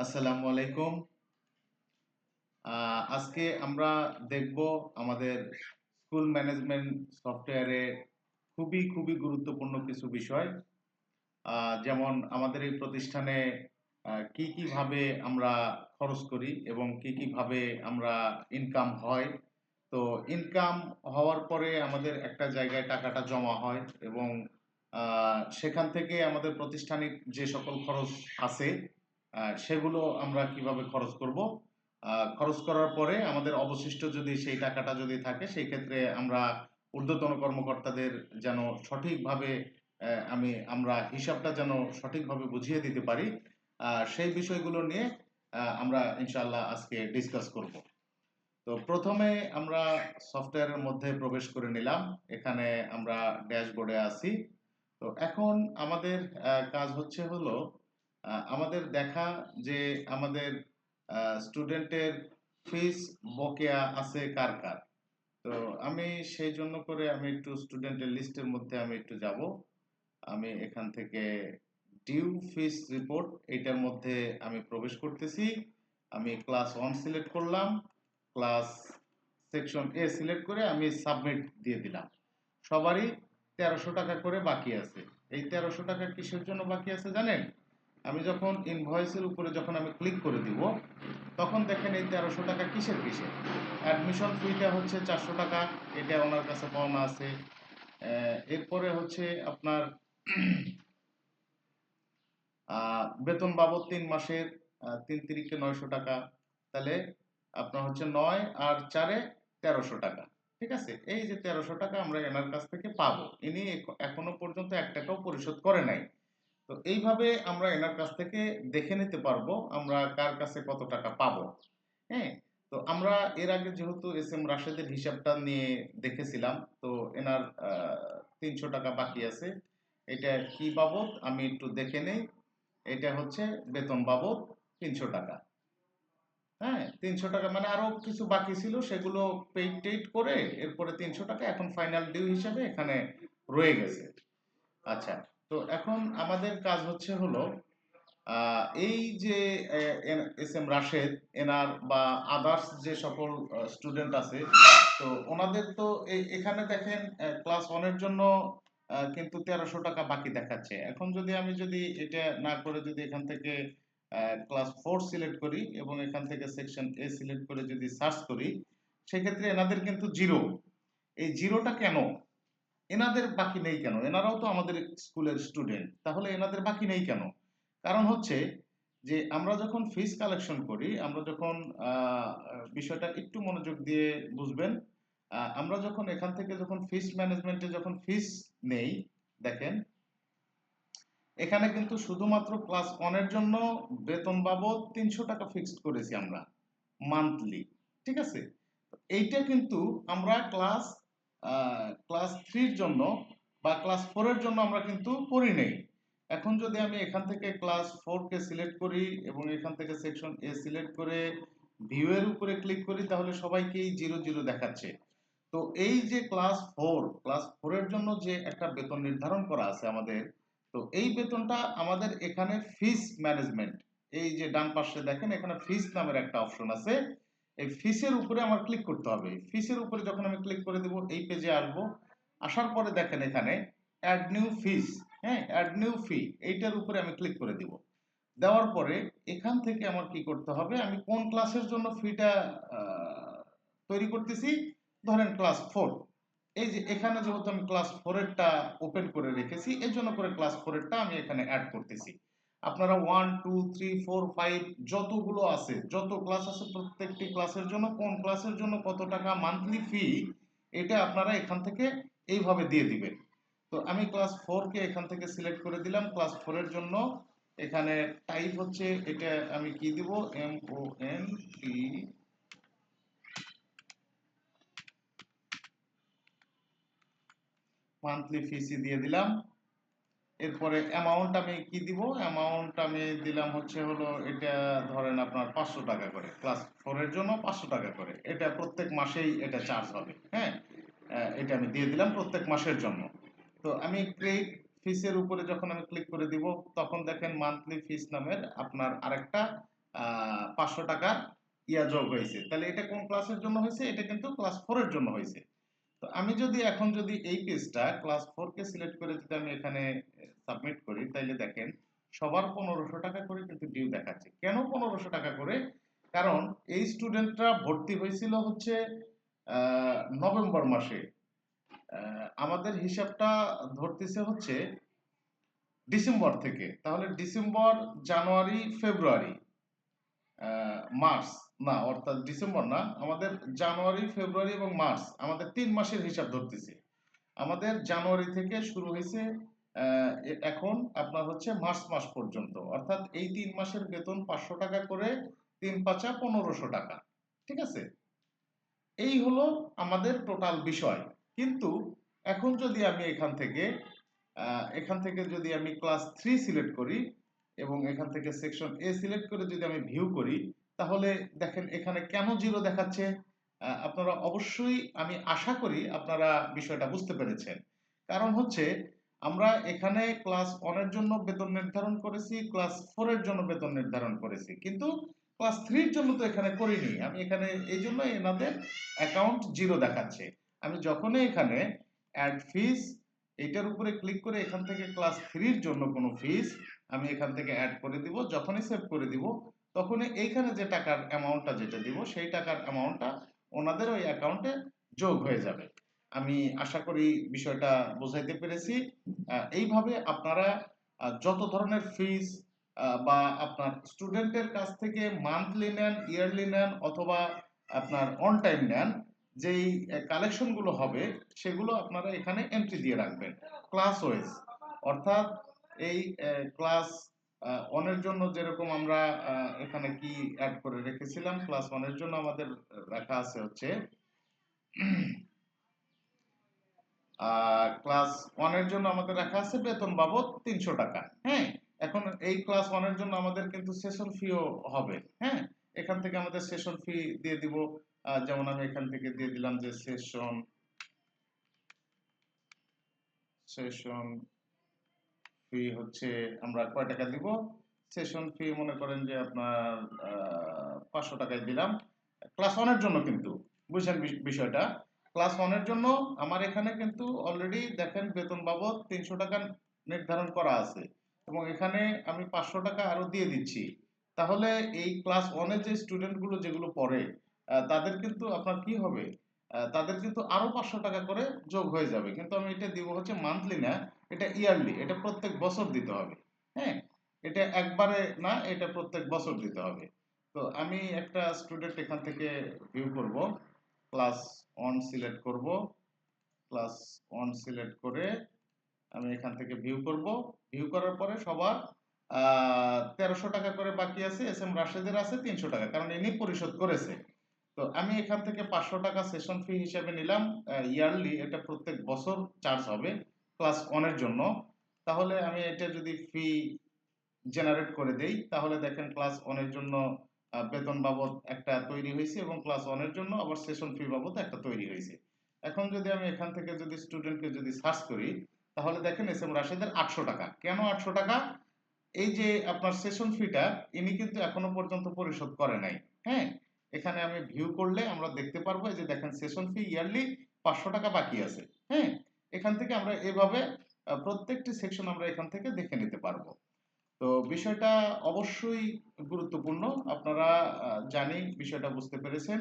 আসসালামু আলাইকুম। আজকে আমরা দেখব আমাদের স্কুল ম্যানেজমেন্ট সফটওয়্যারে খুবই গুরুত্বপূর্ণ কিছু বিষয়। যেমন আমাদের এই প্রতিষ্ঠানে কিভাবে আমরা খরচ করি এবং কিভাবে আমরা ইনকাম হয়। তো ইনকাম হওয়ার পরে আমাদের একটা জায়গায় টাকাটা জমা হয় এবং সেখান থেকে আমাদের প্রতিষ্ঠানিক যে সকল খরচ আছে সেগুলো আমরা কিভাবে খরচ করব। খরচ করার পরে আমাদের অবশিষ্ট যদি সেই টাকাটা যদি থাকে সেই ক্ষেত্রে আমরা ঊর্ধ্বতন কর্মকর্তাদের যেন সঠিকভাবে আমরা হিসাবটা যেন সঠিকভাবে বুঝিয়ে দিতে পারি। সেই বিষয়গুলো নিয়ে আমরা ইনশাআল্লাহ আজকে ডিসকাস করব। তো প্রথমে আমরা সফটওয়্যারের মধ্যে প্রবেশ করে নিলাম। এখানে আমরা ড্যাশবোর্ডে আছি। তো এখন আমাদের কাজ হচ্ছে হলো আমাদের দেখা যে আমাদের স্টুডেন্টের ফিস বকেয়া আছে কার। তো আমি সেই জন্য করে আমি একটু স্টুডেন্টের লিস্টের মধ্যে আমি একটু যাব। আমি এখান থেকে ডিউ ফিস রিপোর্ট এটার মধ্যে আমি প্রবেশ করতেছি। আমি ক্লাস 1 সিলেক্ট করলাম। ক্লাস সেকশন এ সিলেক্ট করে আমি সাবমিট দিয়ে দিলাম। সবারই ১৩০০ টাকা করে বাকি আছে। এই ১৩০০ টাকা কিসের জন্য বাকি আছে জানেন? আমি যখন ইনভয়েসের উপরে যখন আমি ক্লিক করে দিব তখন দেখেন এই ১৩০০ টাকা কিসের? অ্যাডমিশন ফিটা হচ্ছে ৪০০ টাকা, এটা ওনার কাছে পাওনা আছে। এরপরে হচ্ছে আপনার বেতন বাবদ ৩ মাসের ৩ তিরিকে ৯০০ টাকা। তাহলে আপনার হচ্ছে ৯ আর ৪ এ ১৩০০ টাকা। ঠিক আছে? এই যে ১৩০০ টাকা আমরা এনার কাছ থেকে পাবো। ইনি এখনো পর্যন্ত ১ টাকাও পরিশোধ করে নাই। তো এইভাবে আমরা এনার কাছ থেকে দেখে নিতে পারবো আমরা কার কাছে কত টাকা পাবো। হ্যাঁ? তো আমরা এর আগে যেহেতু এস এম রাশেদের হিসাবটা নিয়ে দেখেছিলাম, তো এনার ৩০০ টাকা বাকি আছে। এটা কি বাবদ আমি একটু দেখে নেই। এটা হচ্ছে বেতন বাবদ ৩০০ টাকা। হ্যাঁ? ৩০০ টাকা মানে আরো কিছু বাকি ছিল সেগুলো পেইড টেইড করে এরপরে ৩০০ টাকা এখন ফাইনাল ডিউ হিসাবে এখানে রয়ে গেছে। আচ্ছা, তো এখন আমাদের কাজ হচ্ছে হলো এই যে এস এম রাশেদ এনার বা আদার্স যে সকল স্টুডেন্ট আছে, তো ওনাদের তো এখানে দেখেন ক্লাস 1 এর জন্য কিন্তু ১৩০০ টাকা বাকি দেখাচ্ছে। এখন যদি এটা না করে যদি এখান থেকে ক্লাস 4 সিলেক্ট করি এবং এখান থেকে সেকশন এ সিলেক্ট করে যদি সার্চ করি, সেক্ষেত্রে এনাদের কিন্তু 0। এই 0 টা কেন? এনাদের বাকি নেই কেন? এনারাও তো আমাদের স্কুলের স্টুডেন্ট। তাহলে এনাদের বাকি নেই কেন? কারণ হচ্ছে যে আমরা যখন ফিস কালেকশন করি, আমরা যখন বিষয়টা একটু মনোযোগ দিয়ে বুঝবেন। আমরা যখন এখান থেকে যখন ফিস ম্যানেজমেন্টে যখন ফিস নেই, দেখেন এখানে কিন্তু শুধুমাত্র ক্লাস 1 এর জন্য বেতন বাবদ ৩০০ টাকা ফিক্সড করেছি আমরা মান্থলি। ঠিক আছে? এইটা কিন্তু আমরা ক্লাস 3 এর জন্য বা ক্লাস 4 এর জন্য আমরা কিন্তু করি নাই। এখন যদি আমি এখান থেকে ক্লাস 4 কে সিলেক্ট করি এবং এখান থেকে সেকশন এ সিলেক্ট করে ভিউ এর উপরে ক্লিক করি তাহলে সবাইকেই 0 দেখাচ্ছে। তো এই যে ক্লাস 4 এর জন্য যে একটা বেতন নির্ধারণ করা আছে আমাদের, তো এই বেতনটা আমাদের এখানে ফিস ম্যানেজমেন্ট, এই যে ডান পাশে দেখেন এখানে ফিস নামের একটা অপশন আছে। এই ফিসের উপরে আমার ক্লিক করতে হবে। ফিসের উপরে যখন আমি ক্লিক করে দেব এই পেজে আসবো। আসার পরে দেখেন এখানে অ্যাড নিউ ফিস, হ্যাঁ, অ্যাড নিউ ফি, এইটার উপরে আমি ক্লিক করে দিব। দেওয়ার পরে এখান থেকে আমার কি করতে হবে, আমি কোন ক্লাসের জন্য ফিটা তৈরি করতেছি, ধরেন ক্লাস 4। এই যে এখানে যেহেতু আমি ক্লাস 4 এরটা ওপেন করে রেখেছি এই জন্য করে ক্লাস 4 এরটা আমি এখানে অ্যাড করতেছি। আপনারা 1 2 3 4 5 যতগুলো আছে, যত ক্লাস আছে প্রত্যেকটি ক্লাসের জন্য কোন ক্লাসের জন্য কত টাকা মান্থলি ফি, এটা আপনারা এখান থেকে এইভাবে দিয়ে দিবেন। তো আমি ক্লাস 4 কে এখান থেকে সিলেক্ট করে দিলাম ক্লাস 4 এর জন্য। এখানে টাইপ হচ্ছে এটা আমি কি দিব, MONT মান্থলি ফিসি দিয়ে দিলাম। এরপরে অ্যামাউন্ট আমি কি দিব, অ্যামাউন্ট আমি দিলাম হচ্ছে হলো এটা ধরেন আপনার ৫০০ টাকা করে, ক্লাস 4 এর জন্য ৫০০ টাকা করে, এটা প্রত্যেক মাসেই এটা চার্জ হবে। হ্যাঁ, এটা আমি দিয়ে দিলাম প্রত্যেক মাসের জন্য। তো আমি ক্রেডিট ফিসের উপরে যখন আমি ক্লিক করে দিব তখন দেখেন মান্থলি ফিস নামের আপনার আরেকটা 500 টাকা যোগ হয়েছে। তাহলে এটা কোন ক্লাসের জন্য হয়েছে? এটা কিন্তু ক্লাস 4 এর জন্য হয়েছে। তো আমি যদি এখন যদি এই পেজটা ক্লাস 4 কে সিলেক্ট করে যদি আমি এখানে সাবমিট করি, তাইলে দেখেন সবার 1500 টাকা করে কিন্তু ডিউ দেখাচ্ছে। কেন 1500 টাকা করে? কারণ এই স্টুডেন্টরা ভর্তি হয়েছিল হচ্ছে নভেম্বর মাসে। আমাদের হিসাবটা ধরতেছে হচ্ছে ডিসেম্বর থেকে। তাহলে ডিসেম্বর, জানুয়ারি, ফেব্রুয়ারি, মার্চ, না অর্থাৎ ডিসেম্বর না, আমাদের জানুয়ারি, ফেব্রুয়ারি এবং মার্চ, আমাদের 3 মাসের হিসাব ধরতেছে। আমাদের জানুয়ারি থেকে শুরু হয়েছে, এখন আপনার হচ্ছে মার্চ মাস পর্যন্ত, অর্থাৎ এই 3 মাসের বেতন 500 টাকা করে, 3 পাঁচা 1500 টাকা। ঠিক আছে? এই হলো আমাদের টোটাল বিষয়। কিন্তু এখন যদি আমি এখান থেকে যদি আমি ক্লাস 3 সিলেক্ট করি এবং এখান থেকে সেকশন এ সিলেক্ট করে যদি আমি ভিউ করি, তাহলে দেখেন এখানে কেন জিরো দেখাচ্ছে। আপনারা অবশ্যই, আমি আশা করি আপনারা বিষয়টা বুঝতে পেরেছেন। কারণ হচ্ছে আমরা এখানে ক্লাস 1 এর জন্য বেতন নির্ধারণ করেছি, ক্লাস 4 এর জন্য বেতন নির্ধারণ করেছি, কিন্তু ক্লাস 3 এর জন্য তো এখানে করিনি। আমি এখানে এই জন্য এনাদের অ্যাকাউন্ট জিরো দেখাচ্ছে। আমি যখনই এখানে অ্যাড ফিস এইটার উপরে ক্লিক করে এখান থেকে ক্লাস 3 এর জন্য কোনো ফিস আমি এখান থেকে অ্যাড করে দিব, যখনই সেভ করে দিব তখনই এইখানে যে টাকার অ্যামাউন্টটা যেটা দিব সেই টাকার অ্যামাউন্টটা ওনাদের ওই অ্যাকাউন্টে যোগ হয়ে যাবে। আমি আশা করি বিষয়টা বোঝাইতে পেরেছি। এইভাবে আপনারা যত ধরনের ফিস বা আপনার স্টুডেন্টের কাছ থেকে মান্থলি নেন, ইয়ারলি নেন অথবা আপনার অন টাইম নেন, যেই কালেকশনগুলো হবে সেগুলো আপনারা এখানে এন্ট্রি দিয়ে রাখবেন ক্লাস ওয়াইজ। অর্থাৎ এই ক্লাস 1 এর জন্য যেরকম আমরা এখানে কি অ্যাড করে রেখেছিলাম, ক্লাস 1 এর জন্য আমাদের রাখা আছে হচ্ছে ক্লাস 1 এর জন্য আমাদের রাখা আছে বেতন বাবদ 300 টাকা। হ্যাঁ, এখন এই ক্লাস 1 এর জন্য আমাদের কিন্তু সেশন ফিও হবে। হ্যাঁ, এখান থেকে আমাদের সেশন ফি দিয়ে দিব। যেমন আমি এখান থেকে দিয়ে দিলাম যে সেশন সেশন ফি হচ্ছে আমরা কয় টাকা দিব? সেশন ফি মনে করেন যে আপনার 500 টাকায় দিলাম ক্লাস 1 এর জন্য। কিন্তু বুঝছেন বিষয়টা? ক্লাস 1 এর জন্য আমার এখানে কিন্তু অলরেডি দেখেন বেতন বাবদ 300 টাকা নির্ধারণ করা আছে এবং এখানে আমি 500 টাকা আরো দিয়ে দিচ্ছি। তাহলে এই ক্লাস 1 এর যে স্টুডেন্ট গুলো যেগুলো পড়ে তাদের কিন্তু আপনার কি হবে? তাদের কিন্তু আরো 500 টাকা করে যোগ হয়ে যাবে। কিন্তু আমি এটা দিব হচ্ছে মান্থলি না, এটা ইয়ারলি, এটা প্রত্যেক বছর দিতে হবে। হ্যাঁ, এটা একবারে না, এটা প্রত্যেক বছর দিতে হবে। তো আমি একটা স্টুডেন্ট এখান থেকে ভিউ করব, ক্লাস 1 সিলেক্ট করব, ক্লাস 1 সিলেক্ট করে আমি এখান থেকে ভিউ করব। ভিউ করার পরে সবার 1300 টাকা করে বাকি আছে, এস এম রাশেদের আছে 300 টাকা, কারণ ইনি পরিশোধ করেছে। তো আমি এখান থেকে 500 টাকা সেশন ফি হিসেবে নিলাম ইয়ারলি, এটা প্রত্যেক বছর চার্জ হবে ক্লাস 1 এর জন্য। তাহলে আমি এটা যদি ফি জেনারেট করে দেই, তাহলে দেখেন ক্লাস 1 এর জন্য বেতন বাবদ একটা তৈরি হয়েছে এবং ক্লাস 1 এর জন্য আবার সেশন ফি বাবদ একটা তৈরি হয়েছে। এখন যদি আমি এখান থেকে যদি স্টুডেন্টকে যদি সার্চ করি, তাহলে দেখেন এস এম রাশেদের 800 টাকা। কেন 800 টাকা? এই যে আপনার সেশন ফিটা ইনি কিন্তু এখনো পর্যন্ত পরিশোধ করে নাই। হ্যাঁ, এখানে আমি ভিউ করলে আমরা দেখতে পারবো, এই যে দেখেন সেশন ফি ইয়ারলি 500 টাকা বাকি আছে। হ্যাঁ, এখান থেকে আমরা এভাবে প্রত্যেকটি সেকশন আমরা এখান থেকে দেখে নিতে পারবো। তো বিষয়টা অবশ্যই গুরুত্বপূর্ণ। আপনারা জানি বিষয়টা বুঝতে পেরেছেন।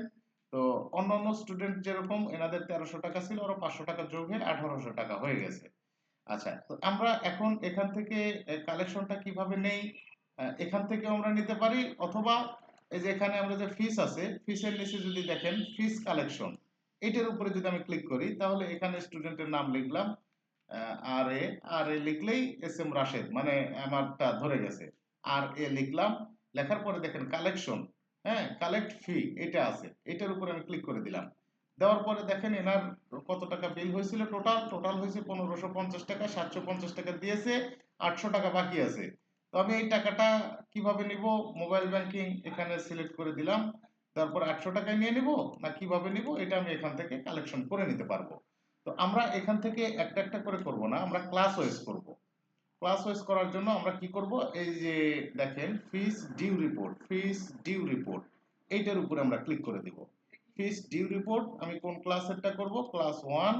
তো অন্যান্য স্টুডেন্ট যেরকম এনাদের 1300 টাকা ছিল, ওরা 500 টাকা যোগ হয়ে 1800 টাকা হয়ে গেছে। আচ্ছা, তো আমরা এখন এখান থেকে কালেকশনটা কিভাবে নেই? এখান থেকেও আমরা নিতে পারি, অথবা এই যে এখানে আমরা যে ফিস আছে, ফিসের নিচে যদি দেখেন ফিস কালেকশন, এটার উপরে যদি আমি ক্লিক করি, তাহলে এখানে স্টুডেন্টের নাম লিখলাম আর এ, আর এ লিখলেই এস এম রাশেদ, মানে আমারটা ধরে গেছে। আর এ লিখলাম, লেখার পরে দেখেন কালেকশন, হ্যাঁ, কালেক্ট ফি এটা আছে, এটার উপরে আমি ক্লিক করে দিলাম। দেওয়ার পরে দেখেন এনার কত টাকা বিল হয়েছিল, টোটাল টোটাল হয়েছে 1550 টাকা, 750 টাকা দিয়েছে, 800 টাকা বাকি আছে। তো আমি এই টাকাটা কিভাবে নিব? মোবাইল ব্যাংকিং এখানে সিলেক্ট করে দিলাম, তারপর 800 টাকায় নিয়ে নিব না কিভাবে নিব, এটা আমি এখান থেকে কালেকশন করে নিতে পারবো। তো আমরা এখান থেকে একটা একটা করে করব না, আমরা ক্লাস ওয়াইজ করব। ক্লাস ওয়াইজ করার জন্য আমরা কি করব, এই যে দেখেন ফিস ডিউ রিপোর্ট এইটার উপরে আমরা ক্লিক করে দিব। ফিস ডিউ রিপোর্ট আমি কোন ক্লাসেরটা করব, ক্লাস 1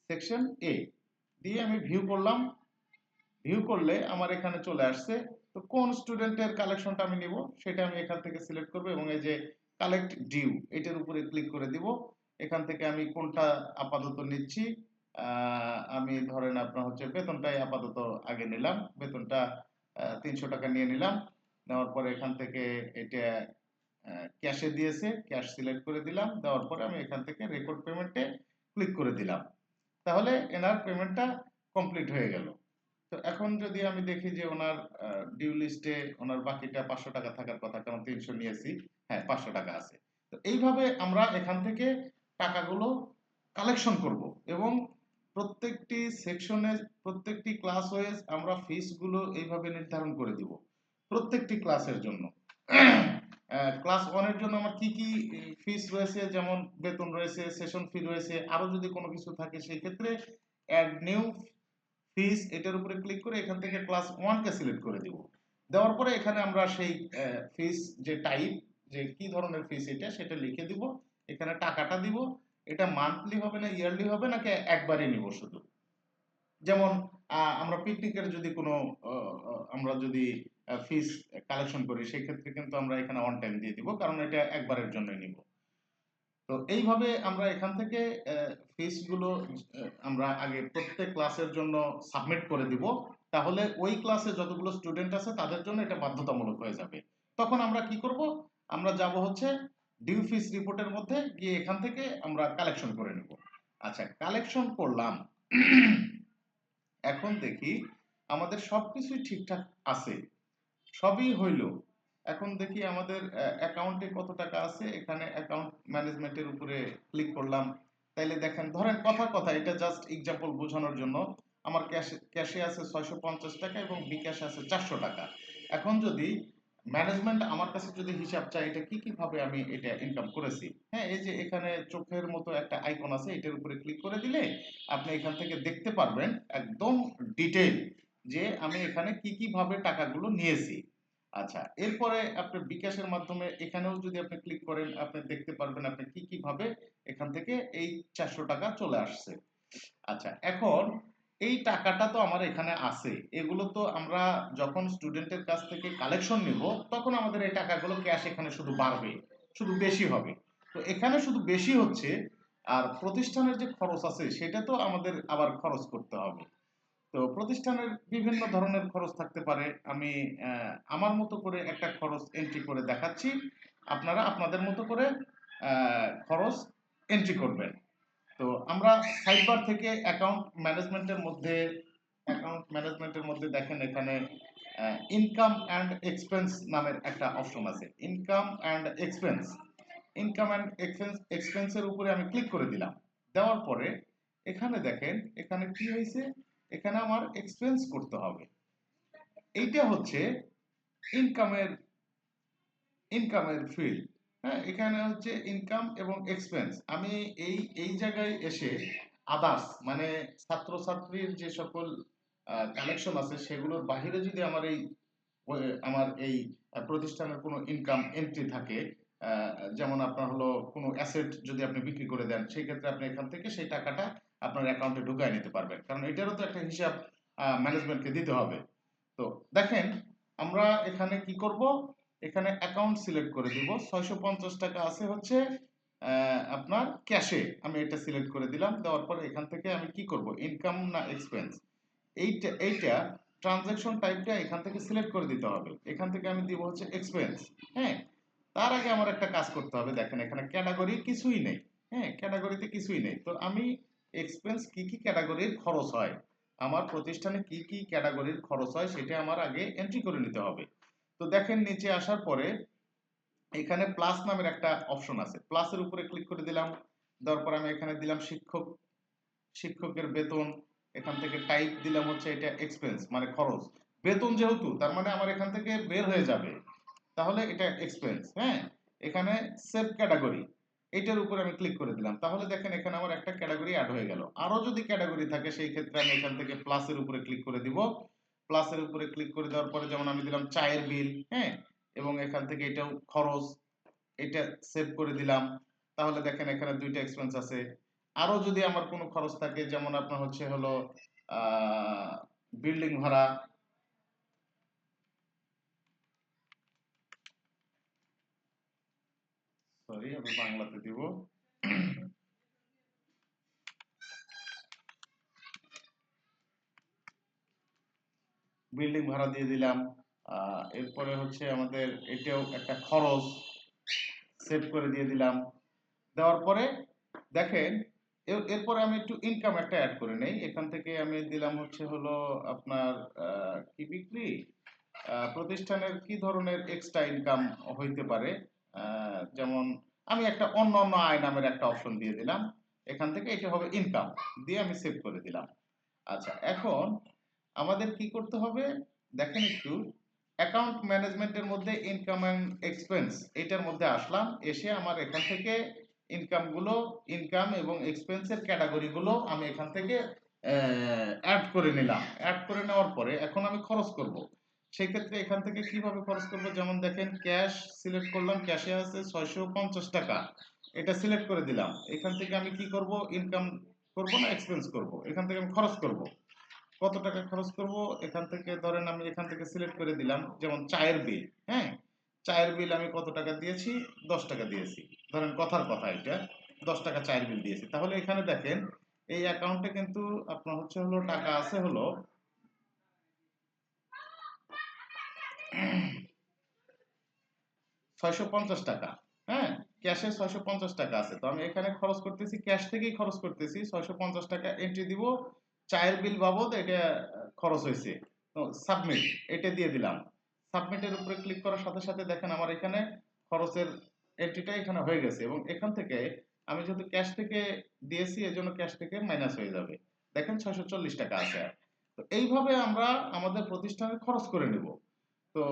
সেকশন এ দিয়ে আমি ভিউ করলাম। ভিউ করলে আমার এখানে চলে আসছে। তো কোন স্টুডেন্টের কালেকশনটা আমি নিব সেটা আমি এখান থেকে সিলেক্ট করব এবং এই যে কালেক্ট ডিউ এটার উপরে ক্লিক করে দিব। এখান থেকে আমি কোনটা আপাতত নিচ্ছি, আমি ধরেন আপনার হচ্ছে বেতনটাই আপাতত আগে নিলাম, বেতনটা 300 টাকা নিয়ে নিলাম। নেওয়ার পরে এখান থেকে এটা ক্যাশে দিয়েছে, ক্যাশ সিলেক্ট করে দিলাম। দেওয়ার পরে আমি এখান থেকে রেকর্ড পেমেন্টে ক্লিক করে দিলাম। তাহলে এনার পেমেন্টটা কমপ্লিট হয়ে গেল। তো এখন যদি আমি দেখি যে ওনার ডিউ লিস্টে ওনার বাকিটা 500 টাকা থাকার কথা, কারণ 300 নিয়েছি, হ্যাঁ 500 টাকা আছে। তো এইভাবে আমরা এখান থেকে টাকাগুলো কালেকশন করব এবং প্রত্যেকটি সেকশনে প্রত্যেকটি ক্লাস ওয়াইজ আমরা ফিস গুলো এইভাবে নির্ধারণ করে দিব প্রত্যেকটি ক্লাসের জন্য। ক্লাস 1 এর জন্য আমার কি কি ফিস রয়েছে, যেমন বেতন রয়েছে, সেশন ফি রয়েছে, আরো যদি কোনো কিছু থাকে সেই ক্ষেত্রে অ্যাড নিউ ফিস এটার উপরে ক্লিক করে এখান থেকে ক্লাস 1 কে সিলেক্ট করে দিব। দেওয়ার পরে এখানে আমরা সেই ফিস যে টাইপ, যে কি ধরনের ফিস এটা সেটা লিখে দিব। এখানে টাকাটা দিব। এটা মান্থলি হবে না ইয়ারলি হবে নাকি একবারে নিব শুধু। যেমন আমরা পিকনিকের যদি কোনো আমরা যদি ফিস কালেকশন করি সেই ক্ষেত্রে কিন্তু আমরা এখানে অন টাইম দিয়ে দিব, কারণ এটা একবারের জন্যই নিব। তো এইভাবে আমরা এখান থেকে ফিস গুলো আমরা আগে প্রত্যেক ক্লাসের জন্য সাবমিট করে দিব। তাহলে ওই ক্লাসে যতগুলো স্টুডেন্ট আছে তাদের জন্য এটা বাধ্যতামূলক হয়ে যাবে। তখন আমরা কি করব, আমরা যাব হচ্ছে ডিউ ফিস রিপোর্টের মধ্যে গিয়ে এখান থেকে আমরা কালেকশন করে নেব। আচ্ছা, কালেকশন করলাম। এখন দেখি আমাদের সবকিছুই ঠিকঠাক আছে, সবই হইল। এখন দেখি আমাদের অ্যাকাউন্টে কত টাকা আছে। এখানে অ্যাকাউন্ট ম্যানেজমেন্টের উপরে ক্লিক করলাম। তাইলে দেখেন, ধরেন কথা এটা জাস্ট এক্সাম্পল বোঝানোর জন্য, আমার ক্যাশে আছে 650 টাকা এবং বিকাশে আছে 400 টাকা। এখন যদি ম্যানেজমেন্ট আমার কাছে যদি হিসাব চায় এটা কি ভাবে আমি এটা ইনকাম করেছি, হ্যাঁ এই যে এখানে চোখের মতো একটা আইকন আছে, এটার উপরে ক্লিক করে দিলে আপনি এখান থেকে দেখতে পারবেন একদম ডিটেইল যে আমি এখানে কি ভাবে টাকাগুলো নিয়েছি। আচ্ছা, এরপরে আপনি বিকাশের মাধ্যমে এখানেও যদি আপনি ক্লিক করেন আপনি দেখতে পারবেন আপনি কি ভাবে এখান থেকে এই 400 টাকা চলে আসছে। আচ্ছা, এখন এই টাকাটা তো আমার এখানে আছে, এগুলো তো আমরা যখন স্টুডেন্টের কাছ থেকে কালেকশন নিব তখন আমাদের এই টাকাগুলো ক্যাশ এখানে শুধু বাড়বে, শুধু বেশি হবে। তো এখানে শুধু বেশি হচ্ছে, আর প্রতিষ্ঠানের যে খরচ আছে সেটা তো আমাদের আবার খরচ করতে হবে। তো প্রতিষ্ঠানের বিভিন্ন ধরনের খরচ থাকতে পারে। আমি আমার মতো করে একটা খরচ এন্ট্রি করে দেখাচ্ছি, আপনারা আপনাদের মতো করে খরচ এন্ট্রি করবেন। তো আমরা সাইড বার থেকে অ্যাকাউন্ট ম্যানেজমেন্টের মধ্যে দেখেন এখানে ইনকাম অ্যান্ড এক্সপেন্স নামের একটা অপশন আছে। ইনকাম অ্যান্ড এক্সপেন্সের উপরে আমি ক্লিক করে দিলাম। দেওয়ার পরে এখানে দেখেন এখানে কি হয়েছে, এখানে আমার এক্সপেন্স করতে হবে। এইটা হচ্ছে ইনকামের ইনকামের ফিল্ড। হ্যাঁ, এখানে হচ্ছে ইনকাম এবং এক্সপেন্স। আমি এই জায়গায় এসে আদার্স মানে ছাত্রছাত্রীর যে সকল কালেকশন আছে সেগুলোর বাহিরে যদি আমার এই প্রতিষ্ঠানের কোনো ইনকাম এন্ট্রি থাকে, যেমন আপনার হলো কোনো অ্যাসেট যদি আপনি বিক্রি করে দেন সেই ক্ষেত্রে আপনি এখান থেকে সেই টাকাটা আপনার অ্যাকাউন্টে ঢুকায় নিতে পারবেন, কারণ এটারও তো একটা হিসাব ম্যানেজমেন্টকে দিতে হবে। তো দেখেন আমরা এখানে কি করব, এখানে অ্যাকাউন্ট সিলেক্ট করে দিব। 650 টাকা আছে হচ্ছে আপনার ক্যাশে, আমি এটা সিলেক্ট করে দিলাম। দেওয়ার পরে এখান থেকে আমি কি করব, ইনকাম না এক্সপেন্স, এইটা ট্রানজাকশন টাইপটা এখান থেকে সিলেক্ট করে দিতে হবে। এখান থেকে আমি দিব হচ্ছে এক্সপেন্স। হ্যাঁ, তার আগে আমার একটা কাজ করতে হবে। দেখেন এখানে ক্যাটাগরি কিছুই নেই। হ্যাঁ, ক্যাটাগরিতে কিছুই নেই। তো আমি এক্সপেন্স কি ক্যাটাগরির খরচ হয়, আমার প্রতিষ্ঠানে কি ক্যাটাগরির খরচ হয় সেটা আমার আগে এন্ট্রি করে নিতে হবে। তো দেখেন নিচে আসার পরে এখানে প্লাস নামের একটা অপশন আছে, প্লাসের উপরে ক্লিক করে দিলাম। দেওয়ার পর আমি এখানে দিলাম শিক্ষকের বেতন। এখান থেকে টাইপ দিলাম হচ্ছে এটা এক্সপেন্স মানে খরচ। বেতন যেহেতু তার মানে আমার এখান থেকে বের হয়ে যাবে, তাহলে এটা এক্সপেন্স। হ্যাঁ, এখানে সেভ ক্যাটাগরি এটার উপরে আমি ক্লিক করে দিলাম। তাহলে দেখেন এখানে আমার একটা ক্যাটাগরি অ্যাড হয়ে গেল। আরো যদি ক্যাটাগরি থাকে সেই ক্ষেত্রে আমি এখান থেকে প্লাসের উপরে ক্লিক করে দিব। প্লাসের উপরে ক্লিক করে দেওয়ার পরে যেমন আমি দিলাম চায়ের বিল, হ্যাঁ, এবং এখান থেকে এটাও খরচ, এটা সেভ করে দিলাম। তাহলে দেখেন এখানে দুইটা এক্সপেন্স আছে। আরো যদি আমার কোনো খরচ থাকে, যেমন আপনার হচ্ছে হলো বিল্ডিং ভাড়া, সরি আমি বাংলাতে দিব, বিল্ডিং ভাড়া দিয়ে দিলাম। এরপরে হচ্ছে আমাদের এটাও একটা খরচ, সেভ করে দিয়ে দিলাম। দেওয়ার পরে দেখেন এরপরে আমি একটু ইনকাম একটা অ্যাড করে নেই। এখান থেকে আমি দিলাম হচ্ছে হলো আপনার কি বিক্রি, প্রতিষ্ঠানের কি ধরনের এক্সট্রা ইনকাম হইতে পারে, যেমন আমি একটা অন্য অন্য আয় নামের একটা অপশন দিয়ে দিলাম। এখান থেকে এটা হবে ইনকাম, দিয়ে আমি সেভ করে দিলাম। আচ্ছা, এখন আমাদের কি করতে হবে দেখেন একটু, অ্যাকাউন্ট ম্যানেজমেন্টের মধ্যে ইনকাম অ্যান্ড এক্সপেন্স এটার মধ্যে আসলাম, এসে আমার এখান থেকে ইনকামগুলো, ইনকাম এবং এক্সপেন্সের ক্যাটাগরিগুলো আমি এখান থেকে অ্যাড করে নিলাম। অ্যাড করে নেওয়ার পরে এখন আমি খরচ করব। সেই ক্ষেত্রে এখান থেকে কিভাবে খরচ করব, যেমন দেখেন ক্যাশ সিলেক্ট করলাম, ক্যাশে আছে 650 টাকা, এটা সিলেক্ট করে দিলাম। এখান থেকে আমি কি করব, ইনকাম করব না এক্সপেন্স করব, এখান থেকে আমি খরচ করব। কত টাকা খরচ করব, এখান থেকে ধরেন আমি এখান থেকে সিলেক্ট করে দিলাম যেমন চায়ের বিল, হ্যাঁ, চায়ের বিল আমি কত টাকা দিয়েছি, 10 টাকা দিয়েছি, ধরেন কথার কথা এটা, 10 টাকা চায়ের বিল দিয়েছি। তাহলে এখানে দেখেন এই অ্যাকাউন্টে কিন্তু আপনার হচ্ছে হলো টাকা আছে হলো 650 টাকা, হ্যাঁ, ক্যাশে 650 টাকা আছে। তো আমি এখানে খরচ করতেছি, ক্যাশ থেকেই খরচ করতেছি, 650 টাকা এন্ট্রি দিব, চায়ের বিল বাবদ এটা খরচ হয়েছে, তো সাবমিট এটা দিয়ে দিলাম। সাবমিটের উপরে ক্লিক করার সাথে সাথে দেখেন আমার এখানে খরচের এন্ট্রিটা এখানে হয়ে গেছে, এবং এখান থেকে আমি যেহেতু ক্যাশ থেকে দিয়েছি এজন্য ক্যাশ থেকে মাইনাস হয়ে যাবে। দেখেন 640 টাকা আছে। তো এইভাবে আমরা আমাদের প্রতিষ্ঠানের খরচ করে নিব। তো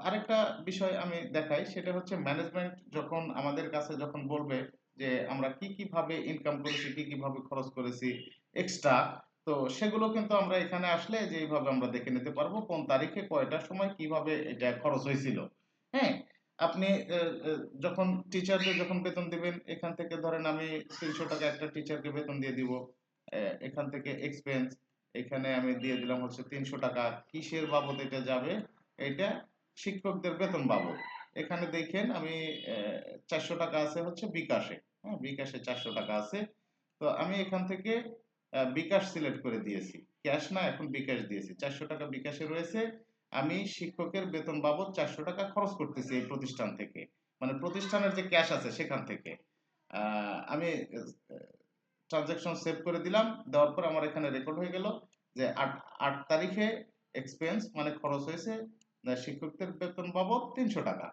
আরেকটা বিষয় আমি দেখাই, সেটা হচ্ছে ম্যানেজমেন্ট যখন আমাদের কাছে যখন বলবে যে আমরা কি কি ভাবে ইনকাম করেছি, কি কি ভাবে খরচ করেছি এক্সট্রা, তো সেগুলো কিন্তু আমরা এখানে আসলে যে এইভাবে আমরা দেখে নিতে পারবো কোন তারিখে কয়টার সময় কিভাবে এটা খরচ হয়েছিল। হ্যাঁ, আপনি যখন টিচারদের যখন বেতন দিবেন, এখান থেকে ধরেন আমি 300 টাকা একটা টিচারকে বেতন দিয়ে দিব। এখান থেকে এক্সপেন্স এখানে আমি দিয়ে দিলাম হচ্ছে 300 টাকা, কিসের বাবদ এটা যাবে, এটা শিক্ষকদের বেতন বাবদ। এখানে দেখেন আমি 400 টাকা আছে হচ্ছে বিকাশে, হ্যাঁ, বিকাশে 400 টাকা আছে। তো আমি এখান থেকে বিকাশ সিলেক্ট করে দিয়েছি, ক্যাশ না, এখন বিকাশ দিয়েছি, 400 টাকা বিকাশে রয়েছে। আমি শিক্ষকের বেতন বাবদ 400 টাকা খরচ করতেছি এই প্রতিষ্ঠান থেকে, মানে প্রতিষ্ঠানের যে ক্যাশ আছে সেখান থেকে। আমি ট্রানজাকশন সেভ করে দিলাম, দেওয়ার পর আমার এখানে রেকর্ড হয়ে গেল যে 8 তারিখে এক্সপেন্স মানে খরচ হয়েছে শিক্ষকদের বেতন বাবদ 300 টাকা।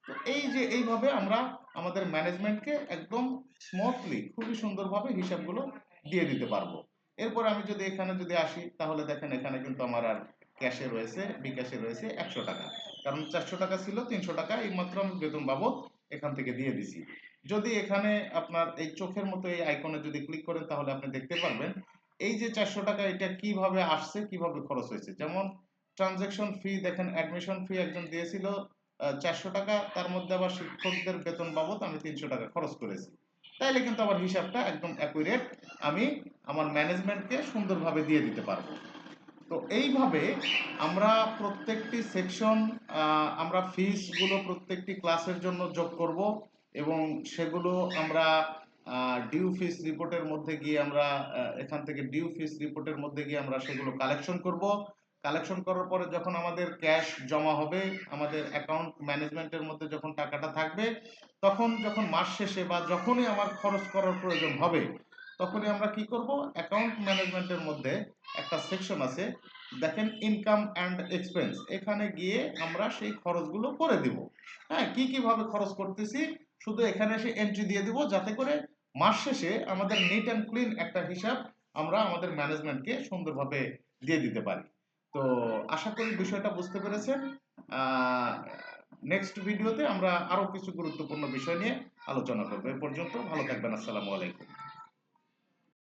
তো এই যে এইভাবে আমরা আমাদের ম্যানেজমেন্টকে একদম স্মুথলি খুবই সুন্দরভাবে হিসাবগুলো দিয়ে দিতে পারবো। এরপর আমি যদি এখানে যদি আসি, তাহলে দেখেন এখানে কিন্তু আমার আর ক্যাশে রয়েছে, বিকাশে রয়েছে 100 টাকা, কারণ 400 টাকা ছিল, 300 টাকা এইমাত্র আমি বেতন বাবদ এখান থেকে দিয়ে দিছি। যদি এখানে আপনার এই চোখের মতো এই আইকনে যদি ক্লিক করেন, তাহলে আপনি দেখতে পারবেন এই যে 400 টাকা এটা কিভাবে আসছে, কিভাবে খরচ হয়েছে। যেমন ট্রানজাকশন ফি দেখেন, অ্যাডমিশন ফি একজন দিয়েছিল 400 টাকা, তার মধ্যে আবার শিক্ষকদের বেতন বাবদ আমি 300 টাকা খরচ করেছি। তাইলে কিন্তু আমার হিসাবটা একদম অ্যাকুরেট, আমি আমার ম্যানেজমেন্টকে সুন্দরভাবে দিয়ে দিতে পারবো। তো এইভাবে আমরা প্রত্যেকটি সেকশন, আমরা ফিসগুলো প্রত্যেকটি ক্লাসের জন্য যোগ করব, এবং সেগুলো আমরা ডিউ ফিস রিপোর্টের মধ্যে গিয়ে আমরা এখান থেকে ডিউ ফিস রিপোর্টের মধ্যে গিয়ে আমরা সেগুলো কালেকশন করব। কালেকশন করার পরে যখন আমাদের ক্যাশ জমা হবে, আমাদের অ্যাকাউন্ট ম্যানেজমেন্টের মধ্যে যখন টাকাটা থাকবে, তখন যখন মাস শেষে বা যখনই আমার খরচ করার প্রয়োজন হবে, তখনই আমরা কি করব, অ্যাকাউন্ট ম্যানেজমেন্টের মধ্যে একটা সেকশন আছে দেখেন ইনকাম অ্যান্ড এক্সপেন্স, এখানে গিয়ে আমরা সেই খরচগুলো করে দিব। হ্যাঁ, কি কিভাবে খরচ করতেছি শুধু এখানে এসে এন্ট্রি দিয়ে দিব, যাতে করে মাস শেষে আমাদের নিট অ্যান্ড ক্লিন একটা হিসাব আমরা আমাদের ম্যানেজমেন্টকে সুন্দরভাবে দিয়ে দিতে পারি। তো আশা করি বিষয়টা বুঝতে পেরেছেন। নেক্সট ভিডিওতে আমরা আরো কিছু গুরুত্বপূর্ণ বিষয় নিয়ে আলোচনা করবো। এ পর্যন্ত ভালো থাকবেন, আসসালামু আলাইকুম।